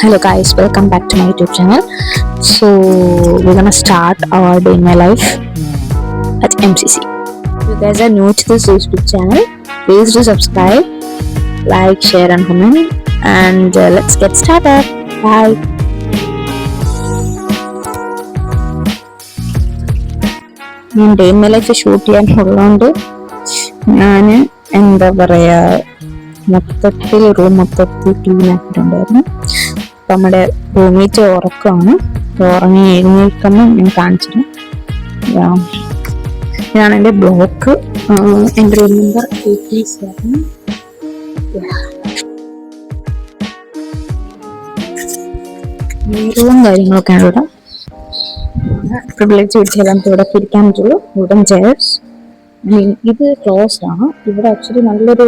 Hello guys, welcome back to my YouTube channel. So we're gonna start our day in my life at MCC. If you guys are new to this YouTube channel, please do subscribe, like, share and comment, and let's get started. Bye. ഞാൻ day in my life shoot ചെയ്യാനുള്ളതുകൊണ്ട് ഞാൻ എന്താ പറയാ room മൊത്തത്തിൽ clean ആക്കിയിട്ടുണ്ടായിരുന്നു. നമ്മുടെ roommate ഉറക്കമാണ്. ഉറങ്ങി എഴുന്നേൽക്കുമ്പോൾ ഞാൻ കാണിച്ചത് ഇതാണ് എൻ്റെ ബ്ലോക്ക്. എൻ്റെ റൂം നമ്പർ 87. റൂം കാര്യങ്ങളൊക്കെയാണ് ഇവിടെ. പ്രിവിലേജ് പിടിച്ചാൽ നമുക്ക് ഇവിടെ പിടിക്കാൻ പറ്റുള്ളൂ. Wooden chairs. ഇത് ക്ലോസ്ഡ് ആണ്. ഇവിടെ ആക്ച്വലി നല്ലൊരു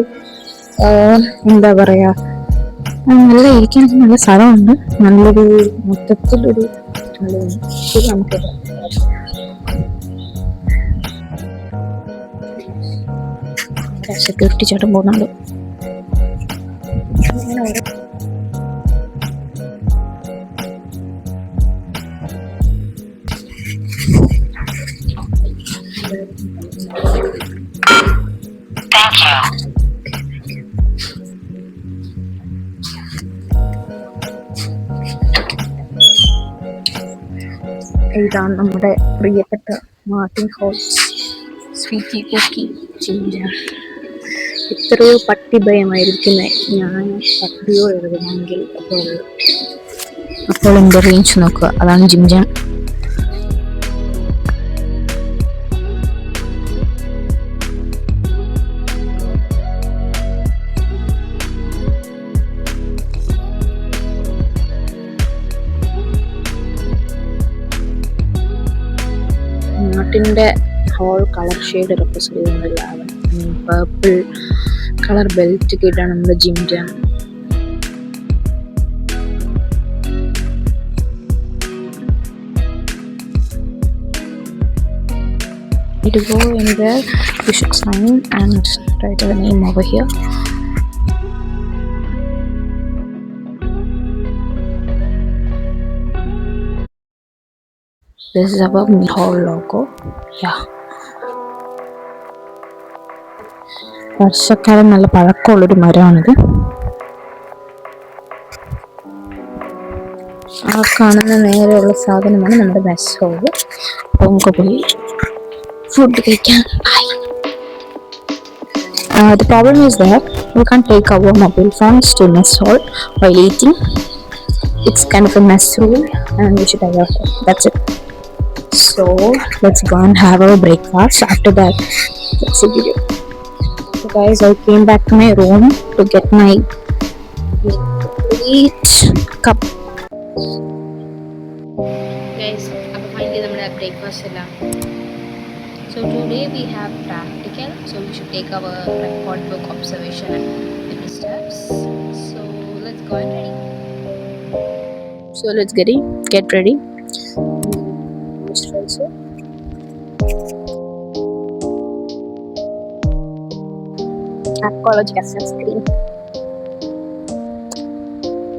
എന്താ പറയാ നല്ല ഇരിക്കാൻ നല്ല സ്ഥലമുണ്ട്. നല്ലൊരു മൊത്തത്തിലൊരു നമുക്ക് സെക്യൂരിറ്റി ചേട്ടൻ പോകുന്നുണ്ട്. ഇതാണ് നമ്മുടെ പ്രിയപ്പെട്ട മാർട്ടിൻ ഹോൾസ് സ്വീറ്റി കുക്കി ചിഞ്ച. എത്രയോ പട്ടി ഭയമായിരിക്കുന്നത് ഞാൻ പട്ടിയോ എഴുതണമെങ്കിൽ. അപ്പോൾ എൻ്റെ റേഞ്ച് നോക്കുക. അതാണ് ജിംജാൻ. നാട്ടിൻ്റെ ഹോൾ കളർ ഷെയ്ഡ് റെപ്രസെന്റ് ചെയ്യുന്നതാണ്. പർപ്പിൾ കളർ ബെൽറ്റ് കിട്ടാണ് നമ്മുടെ ജിംജാൻ. To go anywhere, you should sign and write the name over here. This is our hall logo. Yeah. വർഷക്കാലം നല്ല പഴക്കമുള്ളൊരു മരമാണിത്. ആ കാണുന്ന നേരെയുള്ള സാധനമാണ് നമ്മുടെ മെസ് ഹോള്. അപ്പോൾ നമുക്ക് പോയി ഫുഡ് കഴിക്കാൻ. The problem is that we can't take our mobile phones to mess hall while eating. It's kind of a mess room and we should have our phone. That's it. So let's go and have our breakfast. After that, let's see video. So guys, I came back to my room to get my complete cup. Guys, अब finally हमारा breakfast है. So today we have practical. So we should take our record book observation and maybe steps. So let's go and ready. So let's get ready. Also Aqualogica sunscreen.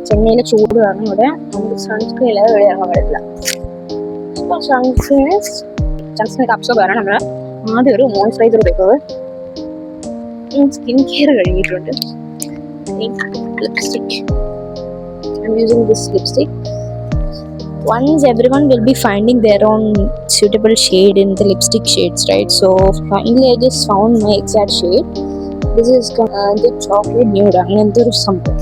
ചെന്നൈയിലെ ചൂട് കാരണം ഇവിടെ നമുക്ക് sunscreen ഇല്ലാതെ ഇവിടെ ഇറങ്ങാൻ പറ്റില്ല. അപ്പോൾ സൺസ്ക്രീൻ അബ്സോർബ് ആണ്. നമ്മൾ ആദ്യം ഒരു മോയ്സ്ചറൈസർ ഉപയോഗിക്കുന്നത്. സ്കിൻ കെയർ കഴിഞ്ഞിട്ടുണ്ട്. Lipstick. I am using this lipstick. Once everyone will be finding their own suitable shade in the lipstick shades, right? So finally I just found my exact shade. This is the chocolate nude. Endur something.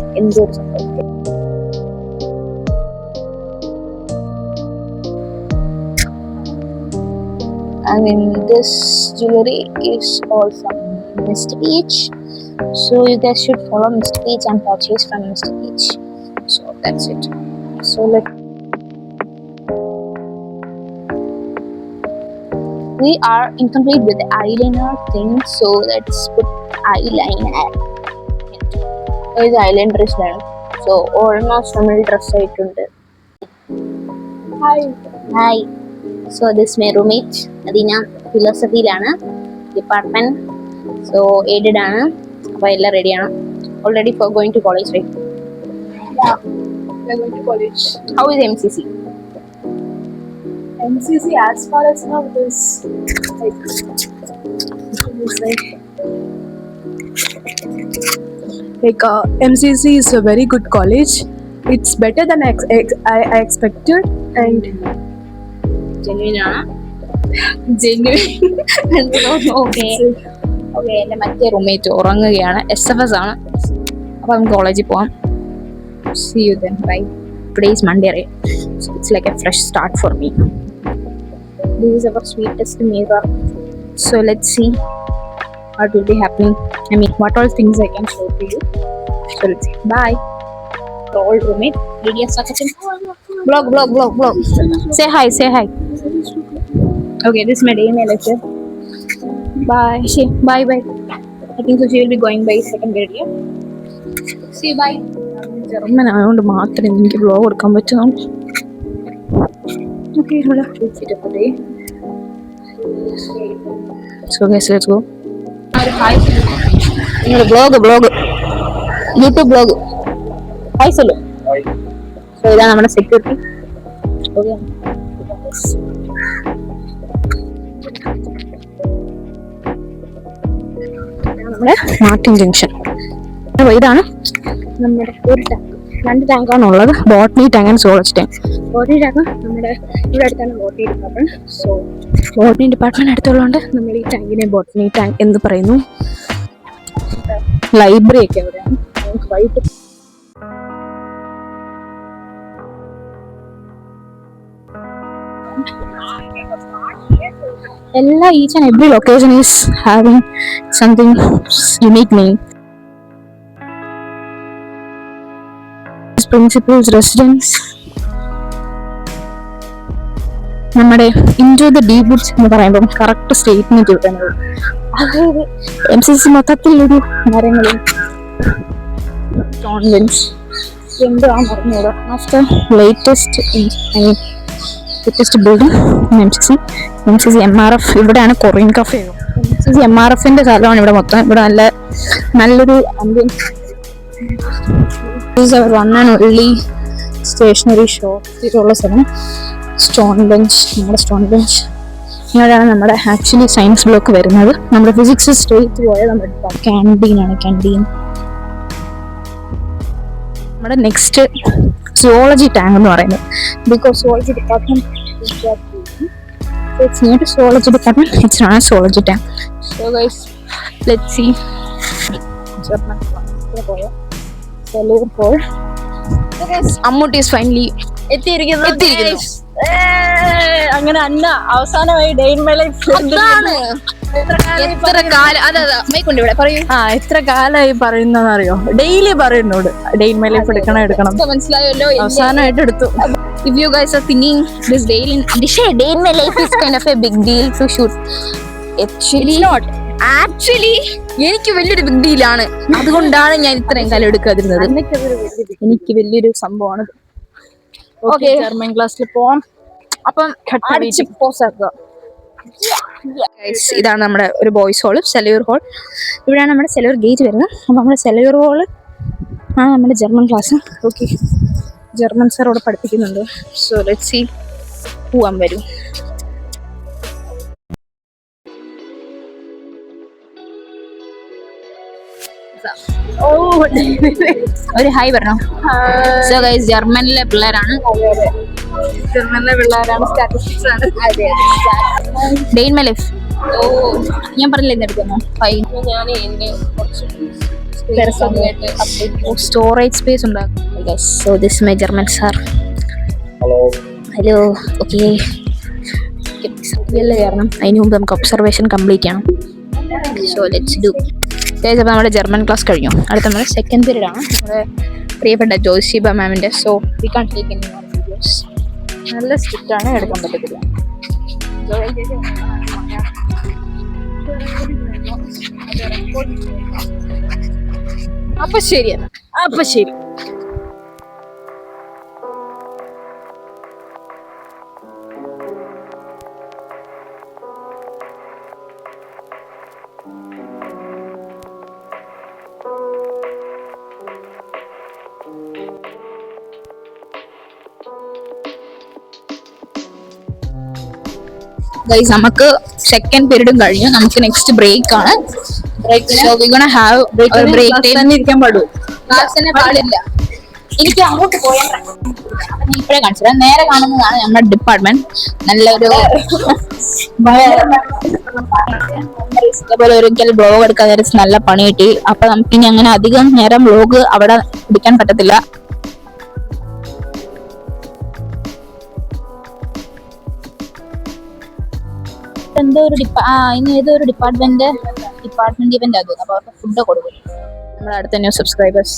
I mean, this jewelry is all from Mr. Beach. So you guys should follow Mr. Cage and purchase from Mr. Cage. So that's it. So we are incomplete with the eyeliner thing. So let's put eyeliner. Guys, eyeliner is done. So almost നമ്മൾ dress ആയിട്ടുണ്ട്. Hi. So this is my roommate. Adina philosophy-ലാണ് department. So aided ആണ്. അപ്പോൾ എല്ലാം ready ആണ്. Already for going to college, right? Yeah, we're going to college. How is MCC? MCC as far as now is like MCC is a very good college. It's better than I expected and Genuine ആണ്. Okay എൻ്റെ മറ്റേ roommate ഉറങ്ങുകയാണ്. SFS ആണ്. അപ്പോൾ നമുക്ക് കോളേജിൽ പോവാം. See you then. Bye. Today is Monday, right? So it's like a fresh start for me. This is our sweetest mirror. So let's see what will be happening. I mean, what all things I can show to you. So let's see. Bye. Our old roommate, Lydia Sakachin. Vlog. Say hi. Okay, this is my day in my lecture. Bye. Bye. I think so she will be going by second grade, yeah? See you, bye. German ആയതുകൊണ്ട് മാത്രമേ എനിക്ക് vlog എടുക്കാൻ പറ്റുന്നുള്ളൂ. Okay, നിങ്ങളുടെ blog YouTube blog hi സൊല്ലു. So ഇതാണ് നമ്മുടെ security. Okay, നമ്മുടെ മാർട്ടിൻ ജംഗ്ഷൻ. ഇതാണ് നമ്മുടെ ഒരു ടാങ്ക്. 2 ടാങ്കാണ് ഉള്ളത്, botany tank and zoology tank. Botany tank നമ്മുടെ ഇവിടെ അടുത്താണ് botany department. So botany department അടുത്തുള്ളതുകൊണ്ട് നമ്മൾ ഈ ടാങ്കിനെ ബോട്ടണി ടാങ്ക് എന്ന് പറയുന്നു. ലൈബ്രറി ഒക്കെ അവിടെയാണ്. നമുക്ക് വൈകിട്ട് എല്ലാ each and every location is having something unique name. Principal's residence. നമ്മുടെ ഇൻറ്റു ദ ഡീപ് വുഡ്സ് എന്ന് പറയുമ്പോൾ കറക്റ്റ് സ്റ്റേറ്റ്മെന്റ് കിട്ടുന്നത്. അതായത് MCC മൊത്തത്തിൽ ഒരു മരങ്ങളും സ്റ്റോൺ ബെഞ്ച് എന്താണെന്ന് പറഞ്ഞത് after latest building MCC MRF. ഇവിടെയാണ് കൊറിയൻ കഫേ. MCC MRFന്റെ സ്ഥലമാണ് ഇവിടെ മൊത്തം. ഇവിടെ നല്ലൊരു ambience. This is our one and only stationery shop. ഇതിലുള്ള സ്ഥലം സ്റ്റോൺ ബെഞ്ച്. ഇവിടെയാണ് നമ്മുടെ ആക്ച്വലി സയൻസ് ബ്ലോക്ക് വരുന്നത്. നമ്മുടെ ഫിസിക്സ് സ്ട്രേറ്റ് പോയാൽ നമ്മുടെ ക്യാൻറ്റീനാണ്. നമ്മുടെ നെക്സ്റ്റ് സുവോളജി ടാങ്ക് എന്ന് പറയുന്നത്. Because zoology department it's near to zoology department. It's not a zoology tank. So guys, let's see. Salute for Ammut is finally എത്തിയിരിക്കുന്നു. അങ്ങനെ അന്ന അവസാനമായി ഡേ ഇൻ മൈ ലൈഫ്. എത്ര കാലമായി പറയുന്നറിയോ? ഡെയിലി പറയുന്നോട് ഡേ ഇൻ മൈ ലൈഫ് എടുക്കണം. മനസ്സിലായല്ലോ, അവസാനമായിട്ട് എടുത്തു. If you guys are thinking this day in my life is kind of a big deal to shoot, actually എനിക്ക് വലിയൊരു ബിഗ് ഡീലാണ്. അതുകൊണ്ടാണ് ഞാൻ ഇത്രയും കാലം എടുക്കാതിരുന്നത്. എനിക്ക് വലിയൊരു സംഭവമാണ്. ഓക്കെ, ജർമ്മൻ ക്ലാസ്സിൽ പോവാം. അപ്പം ഇതാണ് നമ്മുടെ ഒരു ബോയ്സ് ഹോള്, സെലൂർ ഹോൾ. ഇവിടെയാണ് നമ്മുടെ സെലൂർ ഗേറ്റ് വരുന്നത്. അപ്പൊ നമ്മുടെ സെലൂർ ഹോള് ആണ് നമ്മുടെ German class. Okay, German sir അവിടെ പഠിപ്പിക്കുന്നുണ്ട്. സോ ലെറ്റ്സ് സീ പോവാൻ വരും. ഒരു ഹായ് പറഞ്ഞോ. സോ ഗൈസ്, ജർമ്മനിലെ പിള്ളേരാണ്. സ്റ്റാറ്റിസ്റ്റിക്സ് ആണ്. Day in my life. ഞാൻ പറഞ്ഞില്ല എന്തെടുക്കുന്നു. സ്റ്റോറേജ് സ്പേസ് ഉണ്ടാക്കും. So this my German sir. Hello. Okay, കാരണം അതിന് മുമ്പ് നമുക്ക് ഒബ്സർവേഷൻ കംപ്ലീറ്റ് ചെയ്യണം. So let's do. ഗൈസ് അപ്പോൾ നമ്മുടെ ജർമ്മൻ ക്ലാസ് കഴിഞ്ഞു. അടുത്ത നമ്മുടെ സെക്കൻഡ് പീരീഡ് ആണ്. നമ്മുടെ പ്രിയപ്പെട്ട ജോഷിബ മാമിൻ്റെ. So we can take any more videos. നല്ല സ്ട്രിക്റ്റ് ആണ്, എടുക്കാൻ പറ്റത്തില്ല. അപ്പൊ ശരിയാണ്, അപ്പൊ ശരി. ഗൈസ് നമുക്ക് സെക്കൻഡ് പീരീഡും കഴിഞ്ഞു. നമുക്ക് നെക്സ്റ്റ് ബ്രേക്ക് ആണ്. So we gonna have break time. ഇരിക്കാൻ പാടും. ക്ലാസ് തന്നെ പാടില്ല. എനിക്ക് അങ്ങോട്ട് പോയാൽ ഇപ്പോഴേ കാണിച്ചു നേരെ കാണുന്നതാണ് നമ്മുടെ ഡിപ്പാർട്ട്മെന്റ്. നല്ലൊരു ഇതേപോലെ ഒരിക്കൽ ബ്ലോഗ് എടുക്കാൻ നേരത്തെ നല്ല പണി കിട്ടി. അപ്പൊ നമുക്ക് ഇനി അങ്ങനെ അധികം നേരം ബ്ലോഗ് അവിടെ പിടിക്കാൻ പറ്റത്തില്ല. എന്തോ ഒരു ഇനി ഏതോ ഒരു ഡിപ്പാർട്ട്മെന്റ് ഇവന്റ് അത്. അപ്പൊ അവർക്ക് ഫുഡ് കൊടുക്കും. നമ്മുടെ അടുത്ത ന്യൂ സബ്സ്ക്രൈബേഴ്സ്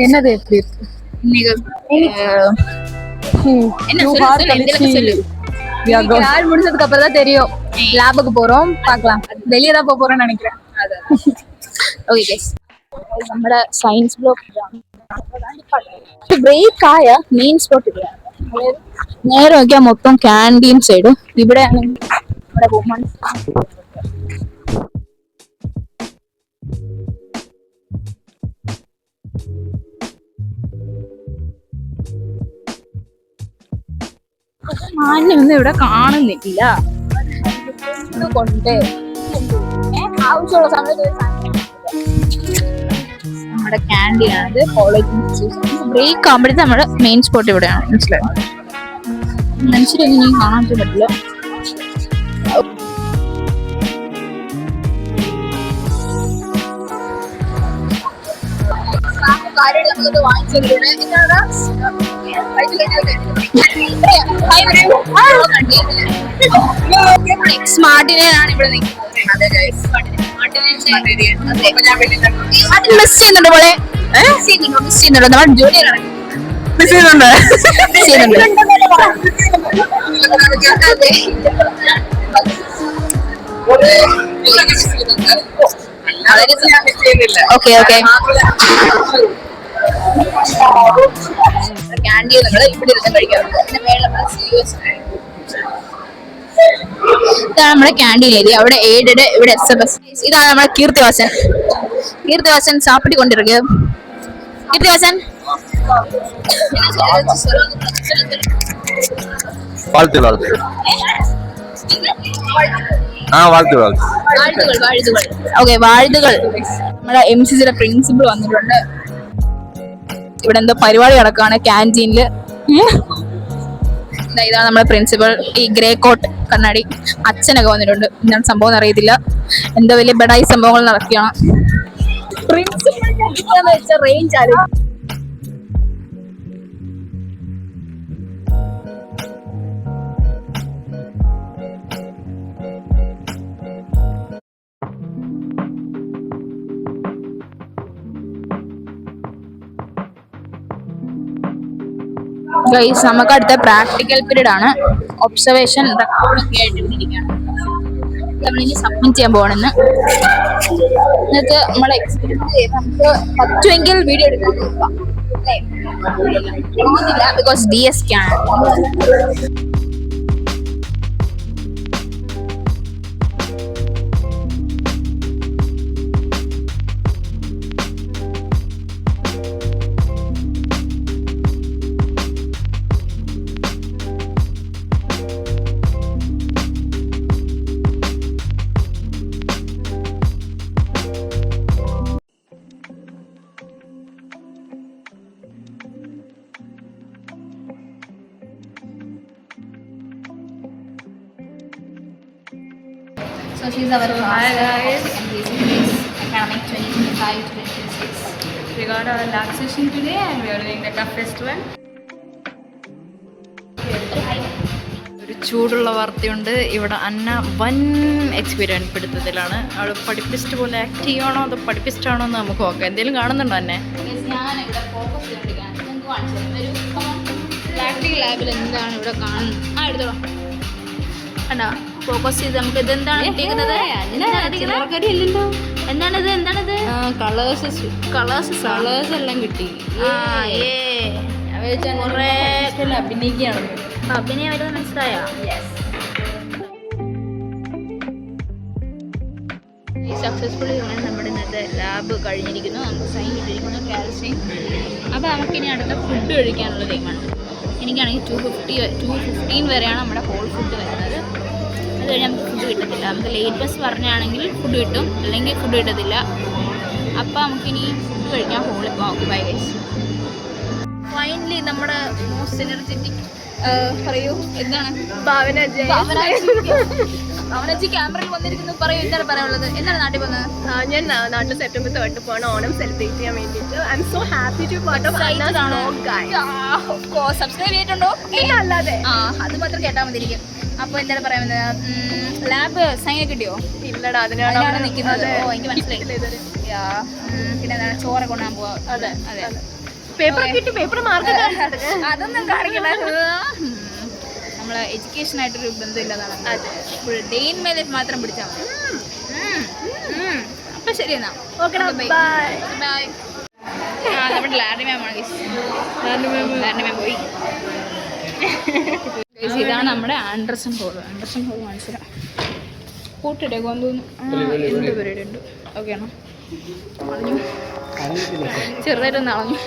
என்னது எப்படி இருக்கு? நாள் முடிஞ்சதுக்கு அப்புறம் தான் தெரியும். லேபுக்கு போறோம், பார்க்கலாம். வெளியே தான் போறோம்னு நினைக்கிறேன். ഓക്കെ ഗൈസ്, നമ്മുടെ സയൻസ് ബ്ലോക്ക് ബ്രേക്ക് ആയ മെയിൻ സ്പോട്ട് ഇവിടെയാണ്. അതായത് നേരെ നോക്കിയാൽ മൊത്തം ക്യാൻറ്റീൻ സൈഡ്. ഇവിടെ നമ്മുടെ വുമൺസ് മാന്യൊന്നും ഇവിടെ കാണുന്നില്ല. കൊണ്ട് ആവശ്യമുള്ള സമയത്ത് നമ്മുടെ ക്യാൻറ്റീൻ ആണിത്. കോളേജ് ബ്രേക്ക് ആകുമ്പോഴത്തെ നമ്മുടെ മെയിൻ സ്പോട്ട് ഇവിടെയാണ്. മനസ്സിലായോ? മനുഷ്യരൊന്നും ഇനി കാണാൻ പറ്റില്ല. സ്മാർട്ടിനെയാണ് ഇവിടെ മിസ് ചെയ്യുന്നുണ്ട് പോലെ. മിസ് ചെയ്യുന്നുണ്ടോ? നമ്മുടെ ജൂനിയറാണ്. മിസ് ചെയ്യുന്നുണ്ട്. Okay okay. ക്യാൻറ്റീൻ ഇവിടെ ഇരുന്ന് കഴിക്കാറുണ്ട്. പിന്നെ മേലെ ഇതാണ് നമ്മുടെ ക്യാൻറ്റീൻ ഏരിയ. അവിടെ എയ്ഡഡ്, ഇവിടെ SMS. ഇതാണ് നമ്മുടെ കീർത്തിവാസൻ സാപ്പിട്ടിക്കൊണ്ടിരിക്കുക. കീർത്തിവാസൻ வாழ்த்துகள். ഓക്കെ, വാഴ്ത്തുകൾ. നമ്മുടെ MCCയുടെ പ്രിൻസിപ്പൾ വന്നിട്ടുണ്ട്. ഇവിടെ എന്തോ പരിപാടി നടക്കുകയാണ് ക്യാൻറ്റീനില്. ഇതാണ് നമ്മുടെ പ്രിൻസിപ്പൾ. ഈ ഗ്രേ കോട്ട് കണ്ണാടി അച്ഛനൊക്കെ വന്നിട്ടുണ്ട്. എന്താണ് സംഭവം അറിയത്തില്ല. എന്തോ വലിയ ബെഡായി സംഭവങ്ങൾ നടക്കുകയാണ്. പ്രിൻസിപ്പൾ റേഞ്ച് ആരും ഗൈസ്, നമുക്ക് അടുത്ത പ്രാക്ടിക്കൽ പീരീഡ് ആണ്. ഒബ്സർവേഷൻ റെക്കോർഡ് ഒക്കെ ആയിട്ട് ഇരിക്കുകയാണ്. നമ്മളിനി സബ്മിറ്റ് ചെയ്യാൻ പോകണമെന്ന്. എന്നിട്ട് നമ്മളെ എക്സ്പീരിയൻസ് ചെയ്ത് നമുക്ക് പറ്റുമെങ്കിൽ വീഡിയോ എടുക്കാൻ നോക്കാം. ബിക്കോസ് DSK ആണ്. So she's our class. Hi guys. Academic 2025-2026. We got our lab session today and we are doing the cup festival. ഒരു ചൂടുള്ള വാർത്തയുണ്ട്. ഇവിടെ അന്ന വൻ എക്സ്പീരിയൻസ് പിടുത്തത്തിലാണ്. അവൾ പഠിപ്പിസ്റ്റ് പോലെ ആക്ട് ചെയ്യുവാണോ അതോ പഠിപ്പിസ്റ്റാണോ എന്ന് നമുക്ക് നോക്കാം. എന്തെങ്കിലും കാണുന്നുണ്ടോ എന്നെ? ഞാനിവിടെ ഫോക്കസ് ചെയ്തിരിക്കുകയാണ്. നിങ്ങൾക്ക് കാണിച്ചു പ്രാക്ടിക്കൽ ലാബിൽ എന്താണ് ഇവിടെ കാണുന്നത്? എടുത്തോളാം. കണ്ടോ ഫോക്കസ് ചെയ്ത് നമുക്ക് ഇതെന്താണ് കിട്ടിയിരിക്കുന്നത്? എന്താണിത്? എന്താണിത്? കളേഴ്സ് എല്ലാം കിട്ടി. അഭിനയിക്കുകയാണ്. അഭിനയം വരുന്നത് മനസ്സിലായോ? സക്സസ്ഫുള്ളി നമ്മുടെ ഇന്നത്തെ ലാബ് കഴിഞ്ഞിരിക്കുന്നു. നമുക്ക് സൈൻ ചെയ്തിരിക്കുന്നു കാൽസ്യം. അപ്പോൾ നമുക്കിനി അടുത്ത ഫുഡ് കഴിക്കാനുള്ള ടൈമാണ്. എനിക്കാണെങ്കിൽ 2:15 വരെയാണ് നമ്മുടെ ഹോൾ ഫുഡ് വരുന്നത്. അത് കഴിഞ്ഞ് നമുക്ക് ഫുഡ് കിട്ടത്തില്ല. നമുക്ക് ലേറ്റ് ബസ് പറഞ്ഞാണെങ്കിൽ ഫുഡ് കിട്ടും, അല്ലെങ്കിൽ ഫുഡ് കിട്ടത്തില്ല. അപ്പോൾ നമുക്കിനി ഫുഡ് കഴിക്കാൻ ഹോളിൽ പോകാം. Okay bye guys. ഫൈനലി നമ്മുടെ മോസ്റ്റ് എനർജറ്റിക് പറയൂ എന്താണ്? ഭാവനജി ക്യാമറയിൽ വന്നിരിക്കുന്നു. പറയൂ എന്താണ് പറയാനുള്ളത്? എന്താണ് നാട്ടിൽ വന്നത്? ഞാൻ നാട്ടിൽ സെപ്റ്റംബർ 3 പോകണം ഓണം സെലിബ്രേറ്റ് ചെയ്യാൻ വേണ്ടിയിട്ട്. I'm so happy to part of subscribe ചെയ്തിട്ടുണ്ടോ? അല്ലാതെ അത് മാത്രം കേട്ടാൽ മതിയിരിക്കും. അപ്പോൾ എന്താണ് പറയാൻ? ലാബ് സൈൻ കിട്ടിയോ? ഇല്ലടാ, അതിനാണ് നിൽക്കുന്നത്. ഓ എനിക്ക് മനസ്സിലായി. പിന്നെ എന്താണ് ചോറ് കൊണ്ടാൻ പോവാ? അതെ അതെ. പേപ്പർ കിട്ടി, പേപ്പർ മാർക്ക് അതൊന്നും കാണിക്കണ്ട. നമ്മളെ എഡ്യൂക്കേഷനായിട്ടൊരു ബന്ധമില്ലാതാണ്. Full day in my life മാത്രം പിടിച്ചാൽ മതി. അപ്പം ശരി എന്നാ ഓക്കെ ബൈ ബൈ. നമ്മുടെ ലാഡി മാമാണ്. ലാഡി മാം പോയി. ഇതാണ് നമ്മുടെ ആൻഡർസൺ ഹോൾ. ആൻഡർസൺ ഹോൾ മനസ്സിലാം. കൂട്ടിട്ടേക്കോന്ന് തോന്നുന്നു. എന്ത് പരിപാടി ഉണ്ട്? ഓക്കെ ആണോ? അളഞ്ഞു, ചെറുതായിട്ടൊന്ന് അളഞ്ഞു.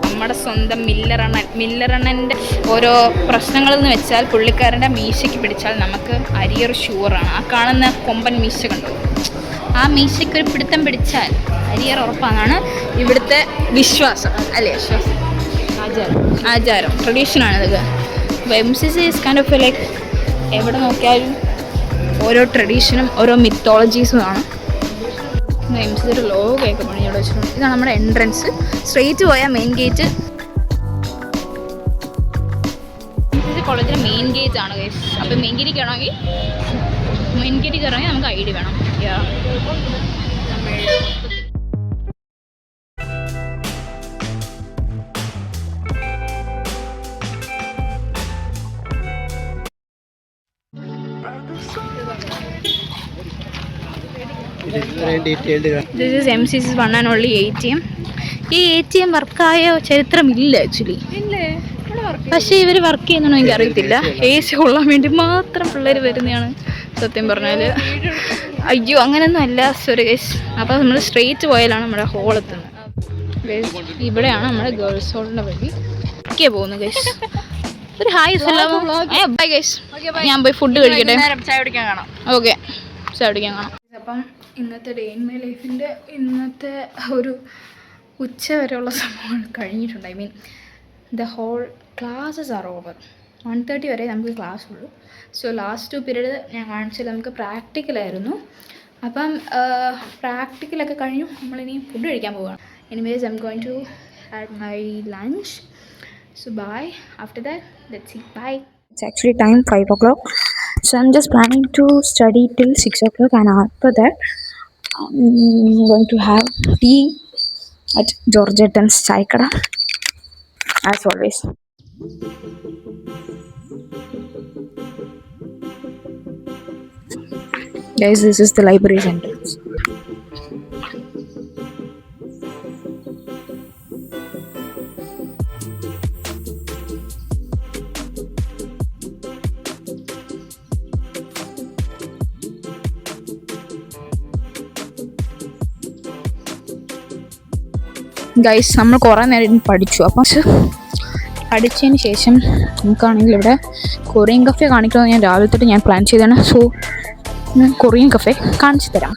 നമ്മുടെ സ്വന്തം മില്ലറണ്ണൻ്റെ ഓരോ പ്രശ്നങ്ങളെന്ന് വെച്ചാൽ പുള്ളിക്കാരൻ്റെ മീശയ്ക്ക് പിടിച്ചാൽ നമുക്ക് അരിയർ ഷുവറാണ്. ആ കാണുന്ന കൊമ്പൻ മീശ കണ്ടു, ആ മീശയ്ക്കൊരു പിടുത്തം പിടിച്ചാൽ അരിയർ ഉറപ്പാണെന്നാണ് ഇവിടുത്തെ വിശ്വാസം, അല്ലേ? വിശ്വാസം, ആചാരം, ട്രഡീഷനാണ് ഇതൊക്കെ. MCC is kind of like എവിടെ നോക്കിയാലും ഓരോ ട്രഡീഷനും ഓരോ മിത്തോളജീസുമാണ്. MCCയുടെ ലോഗൊക്കെ പണി ഇവിടെ വെച്ചിട്ടുണ്ട്. ഇതാണ് നമ്മുടെ എൻട്രൻസ്. സ്ട്രെയിറ്റ് പോയാൽ മെയിൻ ഗേറ്റ്. MCC കോളേജിലെ മെയിൻ ഗേറ്റ് ആണ് ഗൈസ്. അപ്പോൾ മെയിൻ ഗേറ്റിൽ കയറണമെങ്കിൽ നമുക്ക് ID വേണം. This is MCC's one and only ATM. ഈ ATM വർക്കായ ചരിത്രമില്ല ആക്ച്വലി. പക്ഷേ ഇവർ വർക്ക് ചെയ്യുന്നതെന്ന് എനിക്ക് അറിയത്തില്ല. AC കൊള്ളാൻ വേണ്ടി മാത്രം പിള്ളേർ വരുന്നതാണ് സത്യം പറഞ്ഞാൽ. അയ്യോ അങ്ങനെയൊന്നും അല്ല, സോറി ഗൈസ്. അപ്പോൾ നമ്മൾ സ്ട്രെയിറ്റ് പോയാലാണ് നമ്മുടെ ഹോൾ എത്തുന്നത്. ഇവിടെയാണ് നമ്മുടെ ഗേൾസ് ഹോളിൻ്റെ വഴി. ഒക്കെ പോകുന്നു ഗൈസ്. ഒരു ഹായ് ബൈ ഗൈസ്. ഞാൻ പോയി ഫുഡ് കഴിക്കട്ടെ. ചായ കുടിക്കാൻ കാണാം. ഓക്കെ, ചായ കുടിക്കാൻ കാണാം. അപ്പം ഇന്നത്തെ ഡേ ഇൻ മൈ ലൈഫിൻ്റെ ഇന്നത്തെ ഒരു ഉച്ച വരെയുള്ള സംഭവങ്ങൾ കഴിഞ്ഞിട്ടുണ്ട്. I mean the whole classes are over. 1:30 വരെ നമുക്ക് ക്ലാസ് ഉള്ളൂ. സോ ലാസ്റ്റ് 2 പീരീഡ് ഞാൻ കാണിച്ചാൽ നമുക്ക് പ്രാക്ടിക്കലായിരുന്നു. അപ്പം പ്രാക്ടിക്കലൊക്കെ കഴിഞ്ഞു. നമ്മളിനി ഫുഡ് കഴിക്കാൻ പോവുകയാണ്. Anyways I'm going to have my lunch. So bye. After that, let's see. Bye. It's actually time 5 o'clock. So I'm just planning to study till 6 o'clock, and after that I'm going to have tea at Georgetton's Chai Kada as always. Guys, this is the library entrance. Guys, നമ്മൾ കുറേ നേരം പഠിച്ചു. അപ്പം പഠിച്ചതിന് ശേഷം നമുക്കാണെങ്കിൽ ഇവിടെ Korean cafe കാണിക്കണമെന്ന് ഞാൻ രാവിലെ തൊട്ട് ഞാൻ പ്ലാൻ ചെയ്തതാണ്. സോ കൊറിയൻ കഫേ കാണിച്ചു തരാം.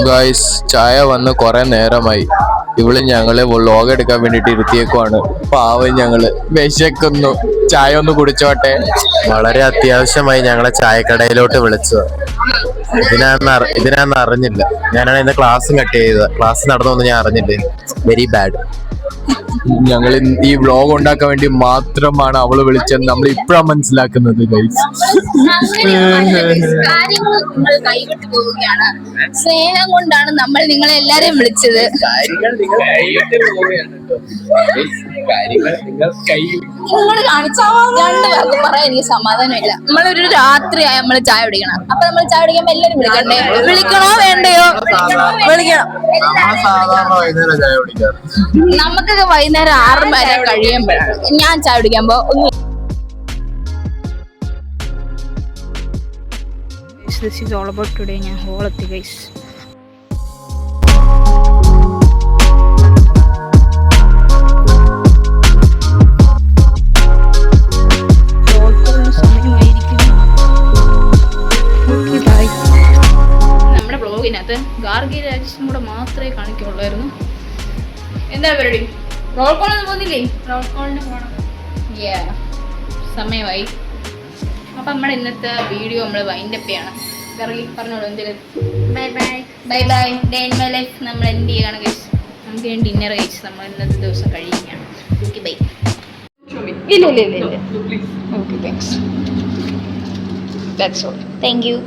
ഗായ്സ് ചായ വന്ന് കുറെ നേരമായി. ഇവള് ഞങ്ങള് വ്ളോഗ് എടുക്കാൻ വേണ്ടിട്ട് ഇരുത്തിയേക്കുവാണ്. പാവം ഞങ്ങള് വിശക്കുന്നു, ചായ ഒന്ന് കുടിച്ചോട്ടെ. വളരെ അത്യാവശ്യമായി ഞങ്ങളെ ചായക്കടയിലോട്ട് വിളിച്ചത്. ഇതിനാന്ന് അറിഞ്ഞില്ല. ഞാനാണ് ഇന്ന് ക്ലാസ്സും കട്ട് ചെയ്തത്. ക്ലാസ് നടന്നൊന്നും ഞാൻ അറിഞ്ഞില്ല. Very bad. ഞങ്ങൾ ഈ വ്ളോഗ് ഉണ്ടാക്കാൻ വേണ്ടി മാത്രമാണ് അവള് വിളിച്ചത്. നമ്മൾ ഇപ്പഴാണ് മനസ്സിലാക്കുന്നത് ഗൈസ്. കാര്യങ്ങൾ നിങ്ങൾ കൈവിട്ടു പോവുകയാണ്. സ്നേഹം കൊണ്ടാണ് നമ്മൾ നിങ്ങളെ എല്ലാരെയും വിളിച്ചത്. നിങ്ങൾ കാണിച്ച രണ്ടുപേർക്കും പറയാൻ എനിക്ക് സമാധാനമില്ല. നമ്മളൊരു രാത്രിയായി നമ്മള് ചായ കുടിക്കണം. അപ്പൊ നമ്മൾ ചായ കുടിക്കുമ്പോ എല്ലാരും വിളിക്കണ്ടേ? വിളിക്കണോ വേണ്ടയോ? വിളിക്കണം. നമുക്കൊക്കെ വൈകുന്നേരം 6 വരെ കഴിയുമ്പോഴാണ് ഞാൻ ചായ കുടിക്കുമ്പോ This is all about today. ഞാൻ ഹോളെത്തി ഗൈസ്. നമ്മുടെ ബ്ലോഗിനകത്ത് ഗാർഗി രാജേഷും കൂടെ മാത്രമേ കാണിക്കുള്ളായിരുന്നു. എന്താ പരിപാടി? റോൾ കോളൊന്നും പോകുന്നില്ലേ? റോൾ കോളിന് പോകണം. സമയമായി. അപ്പം നമ്മുടെ ഇന്നത്തെ വീഡിയോ നമ്മൾ വൈൻഡപ്പ് ചെയ്യണം. ഗാർഗി പറഞ്ഞോളൂ എന്തെങ്കിലും. Bye bye bye bye. Day in my life നമ്മൾ എന്ത് ചെയ്യണം ഗൈസ്? നമുക്ക് ഡിന്നർ കഴിച്ച് നമ്മൾ ഇന്നത്തെ ദിവസം കഴിയുകയാണ്. Okay bye. ഇല്ല okay thanks. That's all. Thank U.